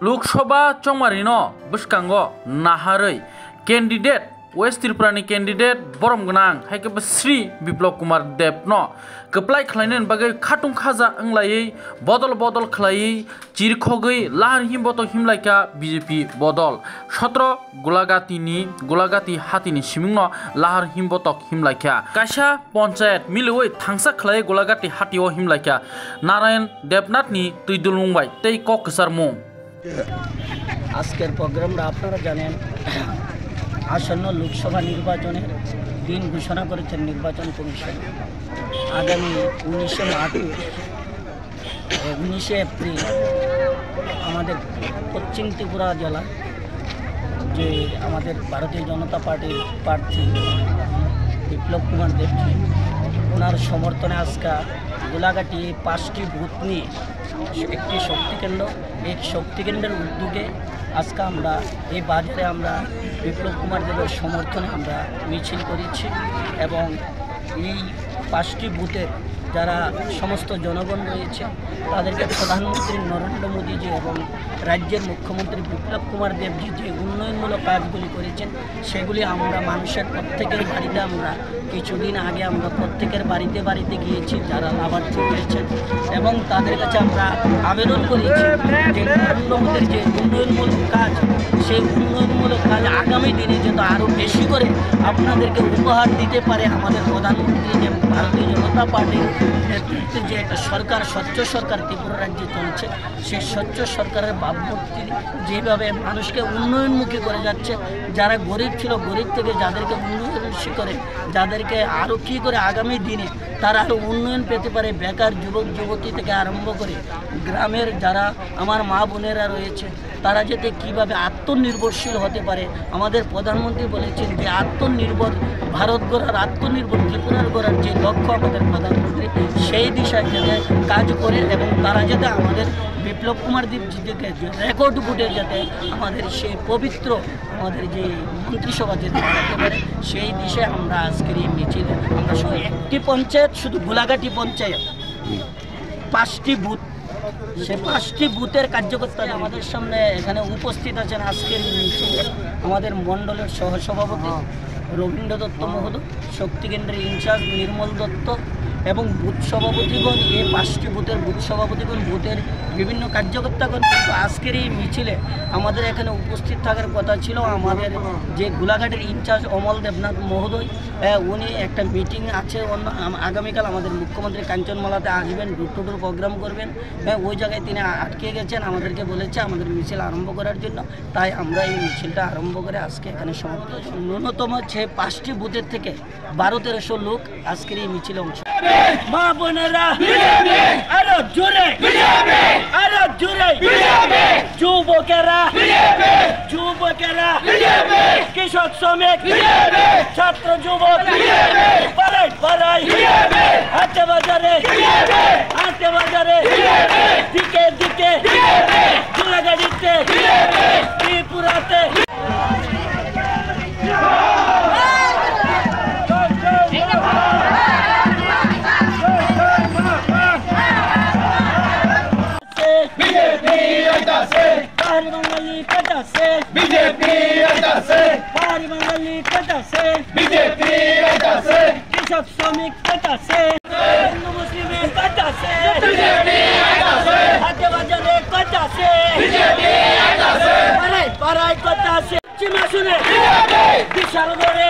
Lok Sabha चंमारिनो बसकांगो नाहारै candidate waste त्रिपुरानि candidate बरम गनां हाइकेबा श्री बिप्लब कुमार देबनो कप्लाय खलायनो बागै खाटुं खाजा अंलायै बदल बदल खलायै चिरखगै लाहार हिमबतो हिमलायका बीजेपी बदल 17 गुलागाती हातिनि सिमिंनो लाहार हिमबतक हिमलायका काशा पंचायत मिलुयै थांसा खलायै गुलागाती हातिओ हिमलायका नारायण देबनाथनि तैदुलमुंबाय तै ककसारमु আজকের প্রোগ্রামটা আপনারা জানেন আসন্ন লোকসভা নির্বাচনের দিন ঘোষণা করেছেন নির্বাচন কমিশন আগামী 19 মার্চ 19 এপ্রিল আমাদের পশ্চিম ত্রিপুরা জেলা যে আমাদের ভারতীয় জনতা পার্টির প্রার্থী বিপ্লব কুমার দেবজি ওনার সমর্থনে আজকে গোলাঘাটি 5টি বুথ নিয়ে একটি শক্তিকেন্দ্র এই শক্তিকেন্দ্রের উদ্যোগে আজকে আমরা এই বাজারে আমরা বিপ্লব কুমার দেবের সমর্থনে আমরা মিছিল করেছি এবং এই 5টি বুথের যারা সমস্ত জনগণ রয়েছে তাদেরকে প্রধানমন্ত্রী নরেন্দ্র মোদীজি এবং রাজ্যের মুখ্যমন্ত্রী বিপ্লব কুমার দেবজি যে উন্নয়নমূলক কাজগুলি করেছেন সেগুলি আমরা মানুষের প্রত্যেকের বাড়িতে আমরা কিছুদিন আগে আমরা প্রত্যেকের বাড়িতে বাড়িতে গিয়েছি যারা লাভার্থী হয়েছেন এবং তাদের কাছে আমরা আবেদন করেছি যে নরেন্দ্র মোদীর যে উন্নয়নমূলক কাজ সেই উন্নয়নমূলক কাজ আগামী দিনে যেন আরও বেশি করে আপনাদেরকে উপহার দিতে পারে আমাদের প্রধানমন্ত্রী যে ভারতীয় জনতা পার্টির নেতৃত্বে যে একটা সরকার স্বচ্ছ সরকার ত্রিপুরা রাজ্যে চলছে সেই স্বচ্ছ সরকারের ভাবমূর্তি যেভাবে মানুষকে উন্নয়নমুখী করে যাচ্ছে যারা গরিব ছিল গরিব থেকে যাদেরকে উন্নয়নশীল করে যাদেরকে আরও কী করে আগামী দিনে তারা আরও উন্নয়ন পেতে পারে বেকার যুবক যুবতী থেকে আরম্ভ করে গ্রামের যারা আমার মা বোনেরা রয়েছে তারা যাতে কীভাবে আত্মনির্ভরশীল হতে পারে আমাদের প্রধানমন্ত্রী বলেছেন যে আত্মনির্ভর ভারত গড়ার আত্মনির্ভর ত্রিপুরার গড়ার যে লক্ষ্য আমাদের প্রধানমন্ত্রী সেই দিশায় যাতে কাজ করে এবং তারা যাতে আমাদের বিপ্লব কুমার দেবজিকে রেকর্ড বুটে যাতে আমাদের সেই পবিত্র আমাদের যে মন্ত্রিসভা যেতে বাড়াতে পারে সেই দিশায় আমরা আজকের এই মিছিলে আমরা একটি পঞ্চায়েত শুধু গোলাঘাটি পঞ্চায়েত 5টি বুথ সে 5টি বুথের কার্যকর্তা আমাদের সামনে এখানে উপস্থিত আছেন আজকের মিছিলে আমাদের মণ্ডলের সহসভাপতি রবীন্দ্র দত্ত মহোদয় শক্তিকেন্দ্রের ইনচার্জ নির্মল দত্ত এবং বুথ সভাপতিগণ এই 5টি বুথের বুথ সভাপতিগণ বুথের বিভিন্ন কার্যকর্তাগণ কিন্তু আজকের এই মিছিলে আমাদের এখানে উপস্থিত থাকার কথা ছিল আমাদের যে গোলাঘাটের ইনচার্জ অমল দেবনাথ মহোদয় উনি একটা মিটিং আছে আগামীকাল আমাদের মুখ্যমন্ত্রী কাঞ্চনমালাতে আসবেন ডোর টু ডোর প্রোগ্রাম করবেন ওই জায়গায় তিনি আটকে গেছেন আমাদেরকে বলেছে আমাদের মিছিল আরম্ভ করার জন্য তাই আমরা এই মিছিলটা আরম্ভ করে আজকে এখানে সমাপ্ত ন্যূনতম 5টি বুথের থেকে 1200-1300 লোক আজকের এই মিছিলে অংশ মা বোনেরা আরো জোরে আরো জোরে যুবকেরা কৃষক শ্রমিক ছাত্র যুবক পাড়ায় হাটে বাজারে দিকে গোলাঘাটিতে ত্রিপুরাতে কৃষক শ্রমিক হিন্দু মুসলিমের হাটে বাজারে পাড়ায় বিশাল গড়ে